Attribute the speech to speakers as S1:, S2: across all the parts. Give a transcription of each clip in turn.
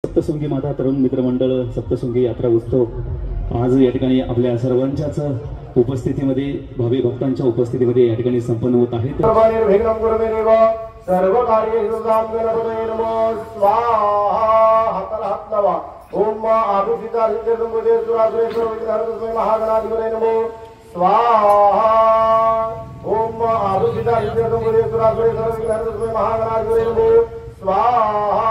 S1: सप्तशृंगी माता तरुण मित्र मंडळ सप्तशृंगी यात्रा उत्सव आज या ठिकाणी आपल्या सर्वांच्याच उपस्थितीमध्ये भावी भक्तांच्या उपस्थितीमध्ये या ठिकाणी संपन्न होत आहे।
S2: सर्व कार्येषु गणपतये नमः स्वाहा। हाताला हात लावा। ओम आभूषिता सिद्धसंपदे सुरासुरेश्वर विघ्नहरतस्मै महागणाधिपतये नमः स्वाहा। ओम आभूषिता सिद्धसंपदे सुरासुरेश्वर विघ्नहरतस्मै महागणाधिपतये नमः स्वाहा।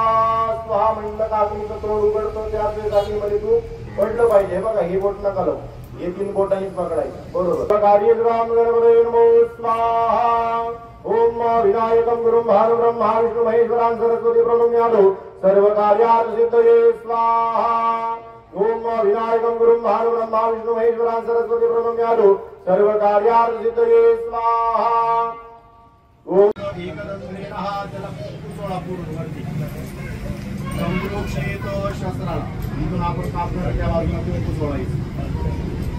S2: स्वाहा म्हणलं का तुमचं तोंड उघडतो त्याच जागेमध्ये तू पडलं पाहिजे। बघा ही बोट नका लावू, हे 3 बोटांनीच पकडायचं बरोबर। कार्य गणपतये नमः स्वाहा। ओम विनायकं गुरुं भानुब्रह्मा विष्णु महेश्वरां सरस्वती प्रणम्यामि सर्व कार्यार्थ सिद्धये स्वाहा। ओम विनायकं गुरुं भानुब्रह्मा विष्णु महेश्वरां सरस्वती प्रणम्यामि सर्व कार्यार्थ सिद्धये स्वाहा। ओम एकदंत्रेणः जलं कुसोळापूर्ववर्ती संप्रोक्षेत शस्त्राला इथून आपण कापणार त्या बाजूला कुसोळायचं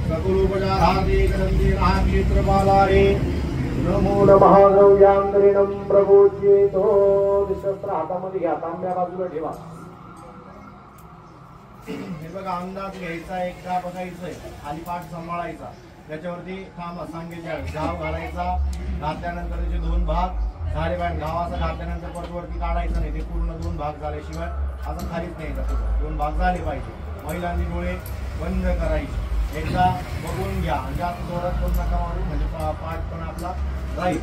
S2: सकलोपचारार्थे एकदंत्रेणः क्षेत्रपालारे नमो नमः द्रव्यांतरेणं प्रबोध्येतो। शस्त्र हातामध्ये घ्या, तांब्या बाजूला ठेवा। हे बघा अंदाज घ्यायचा, एकदा बघायचंय, खाली पाठ सांभाळायचा, त्याच्यावरती थांबा सांगायच्या घाव घालायचा, घातल्यानंतर त्याचे 2 भाग झाले पाहिजे। घावाचा घातल्यानंतर परत वरती काढायचं नाही, ते पूर्ण 2 भाग झाल्याशिवाय असं खालीच नाही जात। 2 भाग झाले पाहिजे। महिलांनी डोळे बंद करायचे, एकदा बघून घ्या, जास्त जोरात पण नका मारू, म्हणजे पाठ पण आपला राहील।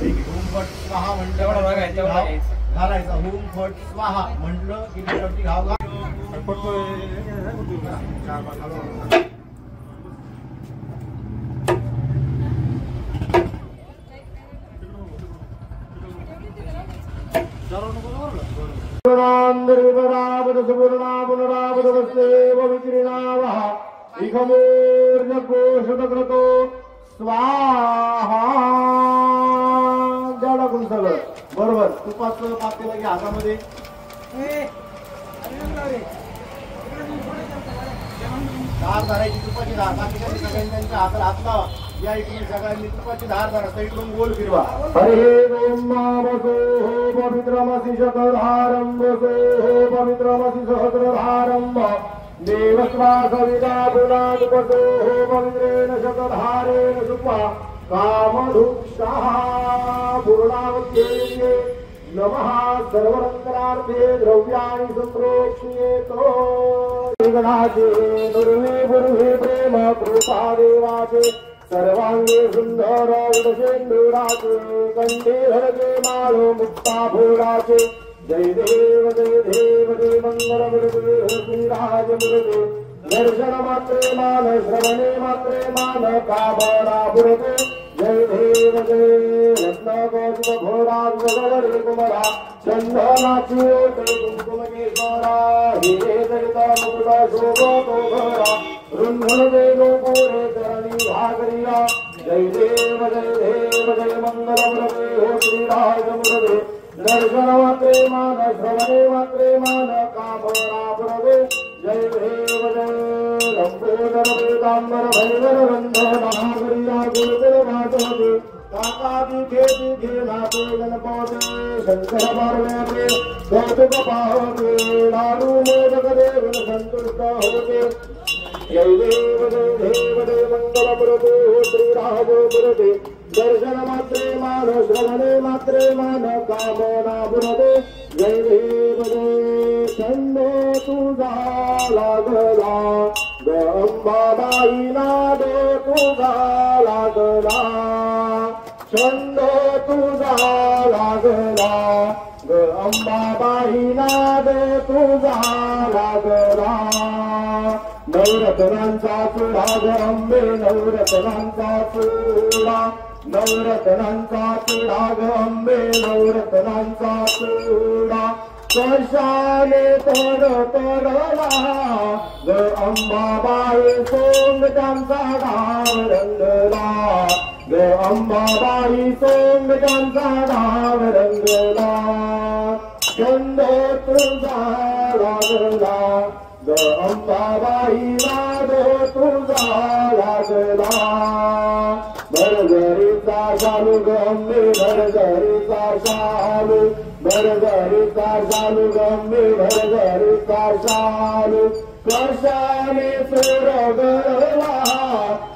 S2: ठीक आहे। ओम फट स्वाहा म्हटलं घालायचा, ओम फट स्वाहा म्हटलं की त्याच्यावरती घाव घाल। स्वाहा द्या टाकून सगळं बरोबर। तुपाचं पातेलं घ्या हातामध्ये, धार धरायची तुपाची धार, बाकीच्या सगळ्यांनी त्यांच्या हाताला हात लावा। या इकडून सगळ्यांनी तुपाची धार धरा, इकडून गोल फिरवा। हरे ओम वसो पवित्रमसि शतधारं वसो पवित्रमसि सहस्रधारं देवस्वासविदा पुनादुपसो पवित्रेण शतधारेण सुपा कामधुक्षः पूर्णावत्ये नमः। सर्वरंतरार्थे द्रव्याणि संप्रोक्ष्येतो। गणाचे दुर्वे गुरुवे प्रेम कृपा देवाचे सर्वांगे सुंदर उदशेंदुराचे कंठे हरते माळो मुक्ता भोगाचे जय देव जय देव जय मंगल गुरुदेव श्रीराज गुरुदेव दर्शन मात्रे मान श्रवणे मात्रे मान कामना पुरते जय देव जय रत्नगोत्र भोराज गगरे कुमरा चंदनाची ओटे कुंकुमकेश्वरा हिरे दरिता मुकुटा शोभतो घरा रुंधुन देव पुरे चरणी भागरिया जय देव जय मंगल गुरुदेव श्रीराज गुरुदेव दर्शन मात्रे मान श्रवणे मात्रे मान कामना पुरते जय देव जय लंबोदर वेदांबर भैरव रंधन महागरिया गुरुदेव मातोदे काकादी खेती घेनाते गणपते शंकर पार्वते कौतुक पाहते लाडू मोदक देव संतुष्ट होते जय देव जय मंगल पुरते श्रीराज पुरते दर्शन मात्रे मान श्रवणे मात्रे मान कामना पुरते जय देव जय छंद तुझा लागला अंबाबाई नाद तुझा लागला छंद तुझा लागला अंबाबाई नाद तुझा लागला नवरत्नांचा चुडा अंबे नवरत्नांचा चुडा नवरत्नांचा चुडा अंबे नवरत्नांचा चुडा कशाने तडतडला अंबाबाई सोंग त्यांचा डाव रंगला अंबाबाई सोंग त्यांचा डाव रंगला छंद तुझा लागला अंबाबाई नाद तुझा लागला भरभरीचा शालू गंभीर भरभरीचा शालू भरभरीचा शालू गंभीर भरभरीचा शालू कशाने सुरगळला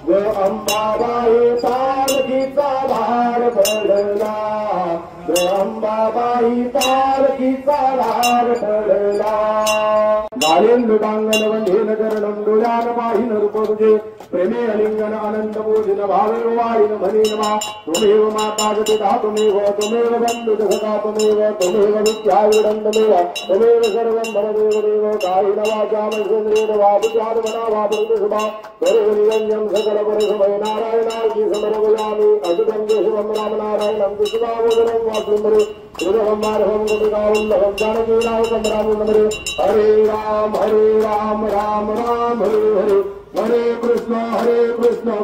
S2: ग अंबाबाई पालखीचा भार पडला ग अंबाबाई पालखीचा भार पडला गालेन मृगांगन वंदेन करणं डोळ्यान पाहिन रूपरुजे प्रेमे अलिंगन आनंद मोदिन भाववाळीन म्हणेन मा तुमेव माता पिता तुमेव बंधु जगता तुमेव विद्याविडंदमेव तुमेव सर्वं भवदेव देव कायेन वाचा मनसेन्द्रियेण वा बुद्ध्यात्मना वा प्रकृतिशुभा करोनिरञ्जनं सकलपरिसमय नारायणाय समर्पयामि अच्युतं केशवं रामनारायणं कृष्णावोदनं वासुन्दरे हृदयं मार्गं गोपिकावल्लभं जानकीनाथं रामनमरे हरे राम राम राम हरे हरे हरे कृष्ण कृष्ण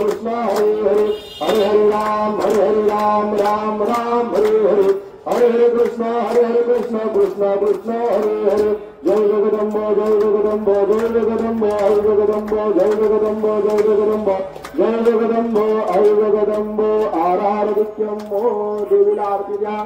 S2: कृष्ण हरे हरे हरे हरे राम राम राम हरे हरे हरे हरे कृष्ण कृष्ण कृष्ण हरे हरे जय जगदम्ब जय जगदम्ब जय जगदम्ब ऐ जगदम्ब जय जगदम्ब जय जगदम्ब जय जगदम्ब ऐ जगदम्ब आराधनित्यं देवीला आरती द्या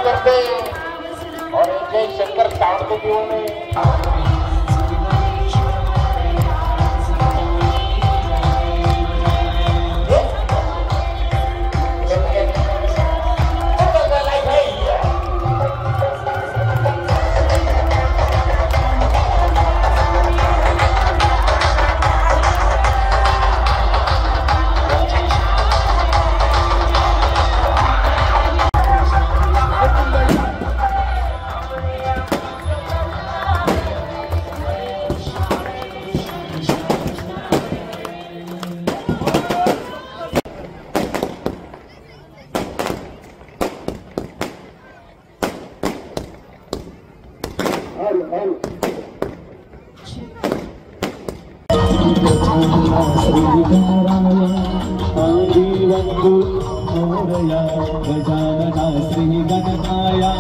S3: करते
S2: और जय शंकर साउंड को क्यों नहीं
S1: गजानना श्री गणनाया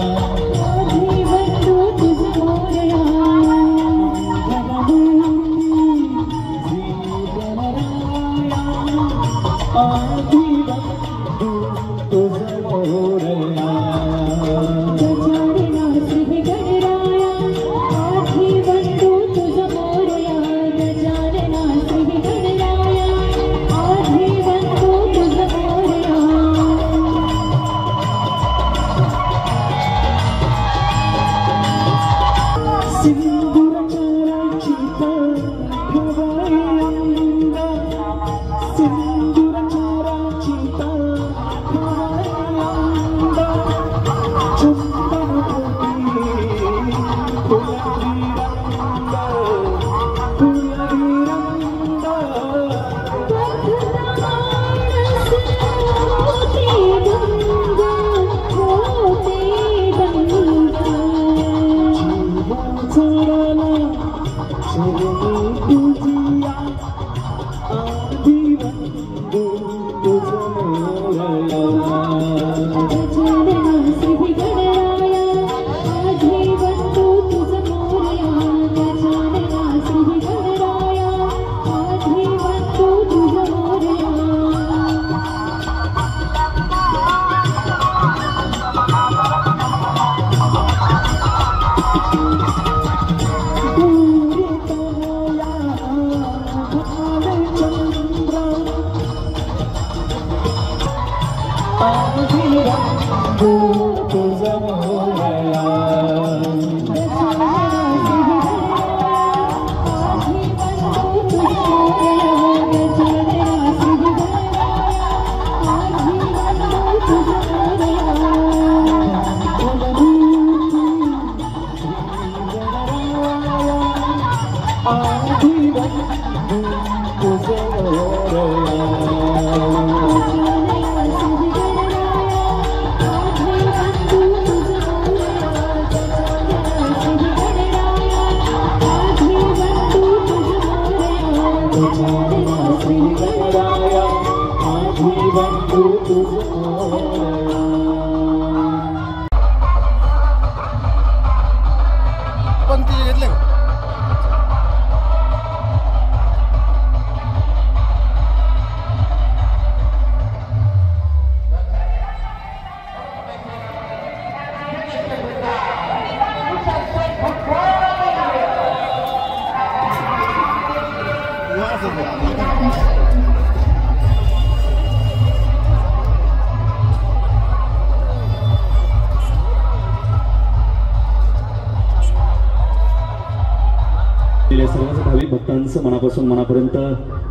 S1: सर्वच भाविक भक्तांचं मनापासून मनापर्यंत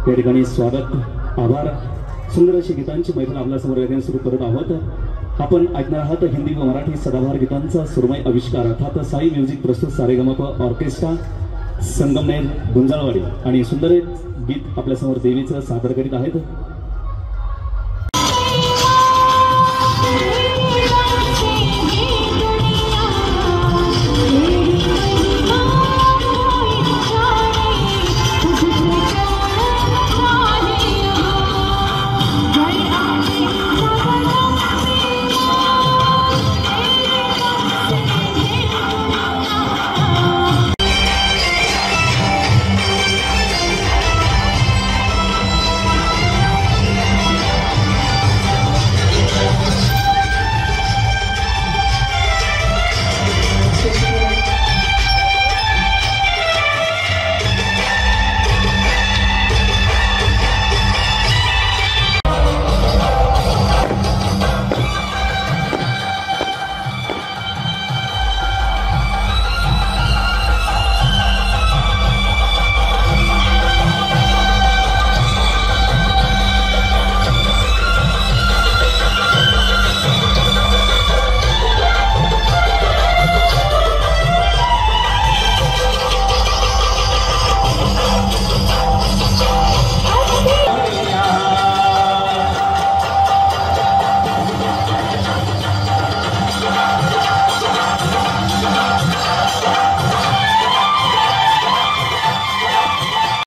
S1: या ठिकाणी स्वागत आभार. सुंदर अशी गीतांची मैफल आपल्या समोर या ठिकाणी सुरू करत आहोत. आपण ऐकणार आहात हिंदी व मराठी सदाबहार गीतांचा सुरमय आविष्कार अर्थात साई म्युझिक प्रस्तुत सारेगमप ऑर्केस्ट्रा संगमनेर गुंजाळवाडी आणि सुंदर गीत आपल्या समोर देवीचं सादर करीत आहेत.